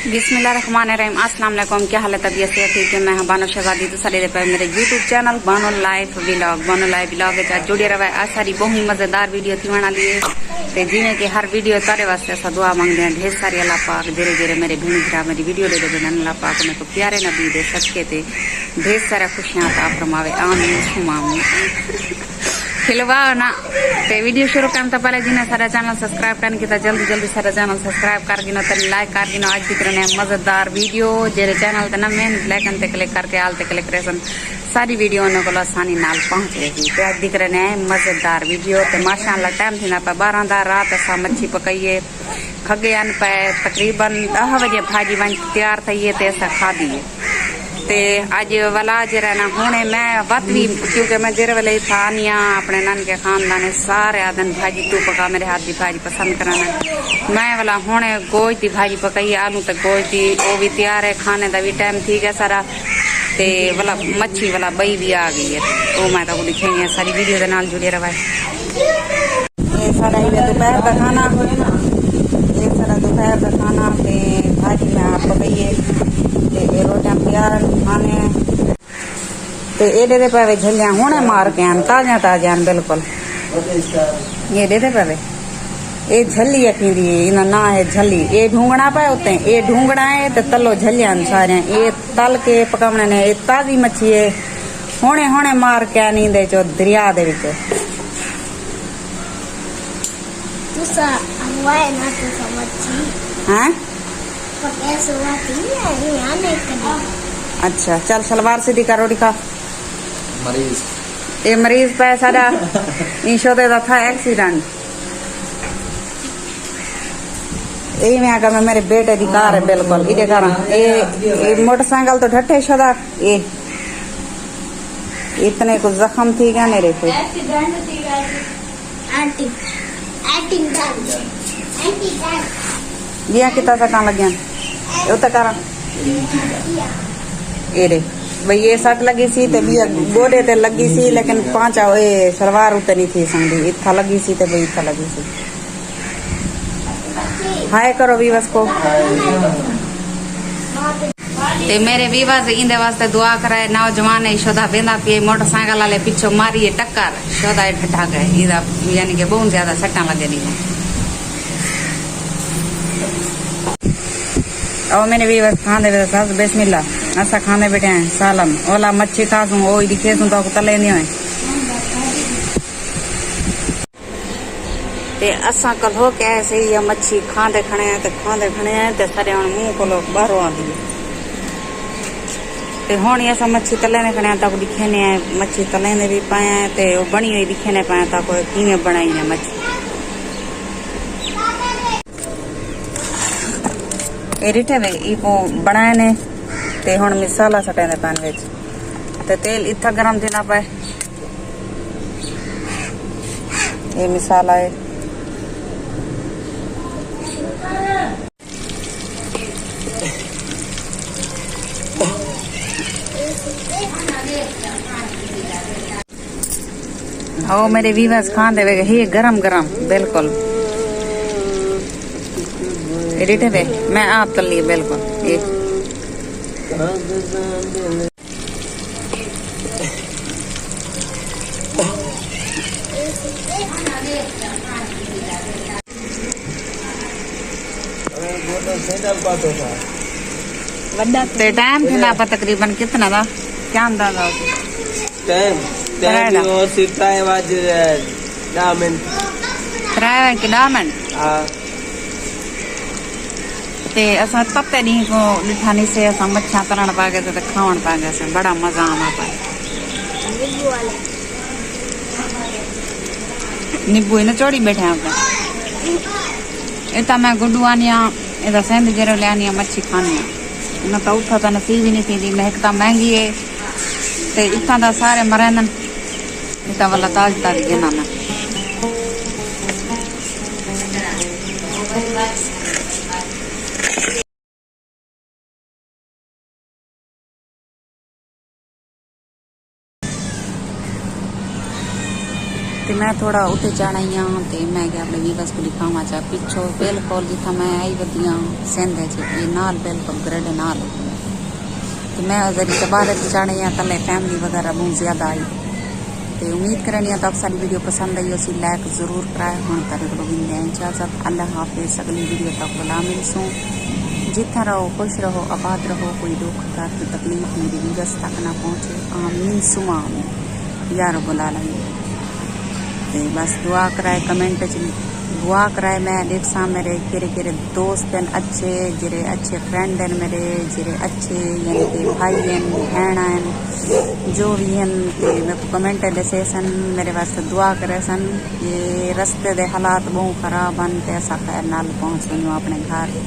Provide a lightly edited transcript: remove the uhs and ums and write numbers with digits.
बिस्मिल्लाहिर्रहमानिर्रहीम। अस्सलाम वालेकुम। क्या हाल है? तबीयत से ठीक है। मैं बानो शहजादी तो सारे पे मेरे YouTube channel Bano life vlog जुड़े रहे। आज सारी बहुत ही मजेदार वीडियो थी बना लिए ते जिमें कि हर वीडियो तारे वास्ते ऐसा दुआ मांगते हैं ढेर सारी। अल्लाह पाक जेरे जेरे मेरे भीड़ भरा मेरी वीडियो दे दे अल्लाह पाक मेरे को प्यारे नबी दे सदके ते ढेर सारा खुशियां अता फरमावे। आमीन सुमा आमीन। खिलवा ना ते वीडियो शुरू करने तो पहले जिन्हें सारा चैनल सब्सक्राइब करने की जल्दी जल्दी सारा चैनल सब्सक्राइब कर गिनो तो लाइक कर गिनो। आज दिख रहे हैं मजेदार वीडियो जेरे चैनल ते ना मेन ब्लैक ते क्लिक करके आल ते क्लिक करे सारी वीडियो उन्होंने को आसानी नाल पहुंच रहेगी। तो आज दिख रहे हैं मजेदार वीडियो। तो माशाअल्लाह टाइम थी ना पे 12 दा रात असा मच्छी पकाइए खगे अन पे तकरीबन 10 बजे भाजी बन तैयार थी है ते असा खा दिए। ते अज वाला जरा ना हुने मैं वत भी क्योंकि मैं जेरे वाले थानिया अपने नन के खानदान सारे आदन भाजी तू पका मेरे हाथ की भाजी पसंद कराना। मैं वाला हुने गोश्त की भाजी पकाई आलू तक गोश्त की वो भी तैयार है खाने का भी टाइम थी गया सारा। ते वाला मच्छी वाला बई भी आ गई है वो मैं तो दिखाई है सारी वीडियो के नाल जुड़े रहा। ये सारा दोपहर का खाना ये सारा दोपहर का खाना ते भाजी में आप पकाइए रोटियां तैयार खाने ते एडे दे पवे झलिया हुने मार के आन ताजा ताजा बिल्कुल ये दे पवे ये झली अखींदी इना ना है झली ये ढूंगना पे होते ये ढूंगना है ते तलो झलिया सारे ये तल के पकावने ने ये ताजी मच्छी है हुने हुने मार के आनी दे चो दरिया दे विच तुसा हवाए ना तुसा मच्छी हैं ऐसे वाती है आने कदी। अच्छा चल सलवार सीधी कर रोटी खा। मरीज ये मरीज पे सारा इंशो दे था एक्सीडेंट यही में आकर मेरे बेटे की कार है बिल्कुल इधे कारण ये मोटरसाइकिल तो ढट्ठे शदा ये इतने कुछ जख्म थी क्या मेरे पे ये कितना सा कहाँ लग गया ये तो करा ये रे भाई ये सट लगी सी ते भी गोडे ते लगी सी लेकिन पांचा ये सलवार उते नहीं थी संगी इतना लगी सी ते भाई इतना लगी सी। हाय करो वीवस को ते मेरे वीवस इंदे वास्ते दुआ कराए। नौजवान है शोधा बेंदा पिए मोटरसाइकिल वाले पीछे मारिए टक्कर शोधा ठठा गए इधर यानी कि बहुत ज्यादा सट्टा लगे रही और मैंने भी बस खाने बिस्मिल्लाह ऐसा खाने बैठे हैं सालम ओला मच्छी खा सूँ वो दिखे सूँ तो तले नहीं हुए ते असा कल हो के ऐसे ही मच्छी खाते खने ते सारे हम मुंह को बाहरों आती है ते हुण ऐसा मच्छी तले ने खने तक दिखे ने मच्छी तले ने भी पाया ते वो बनी हुई दिखे ने पाया तक किवें बनाई है मच्छी रिठे वे इको बनाए ने ते हुण मसाला सटे ने पैन विच ते तेल इतना गरम देना पाए ये मसाला है ओ मेरे वीवर्स खान देवे ये गरम गरम बिल्कुल एडिट है मैं आप तल लिए बिल्कुल ये ते टाइम थे ना पर तकरीबन कितना था क्या अंदाजा टाइम ते असा तपते डी को लिठानी से असा मच्छा तरण पागे तो खावन पागे से बड़ा मजा आना पाए नींबू इन चौड़ी बैठे आपका इतना मैं गुड्डू आनिया इधर सेंध जेरो ले आनिया मच्छी खानी न तो उठा तो नसीब ही नहीं थी महकता महंगी है ते इतना दा सारे मरेंदन इतना वाला ताज ताज गिना ना ਤੇ ਮੈਂ ਥੋੜਾ ਉੱਤੇ ਜਾਣਾ ਹੀ ਆ ਤੇ ਮੈਂ ਕਿ ਆਪਣੇ ਵੀਵਰਸ को दिखावा चाह पिछो बिल्कुल जिथा मैं आई वधिया सेंधे च ये नाल बिल्कुल ग्रेड नाल तो मैं जरी बाहर जाने या तले फैमिली वगैरह बहुत ज्यादा आई तो उम्मीद करनी तो आप सारी वीडियो पसंद आई उसी लाइक जरूर कराए हूँ तेरे को दें इजाजत अल्लाह हाफिज अगली वीडियो तक बुला मिलसूँ जितना रहो खुश रहो आबाद रहो कोई दुख दर्द तकलीफ मेरी वीवर्स तक ना पहुँचे आमीन सुमा यार बुला लेंगे ते बस दुआ कराए कमेंट च दुआ कराए मैं देखसा मेरे केरे दोस्त हैं अच्छे जेरे अच्छे फ्रेंड हैं मेरे जेरे अच्छे यानी कि भाई हैं बहन हैं जो भी हैं ते मेरे को कमेंट दसे सन मेरे वास्ते दुआ करे सन ये रस्ते दे हालात बहुत खराब हैं ते असा खैर नाल पहुँच वञूं अपने घर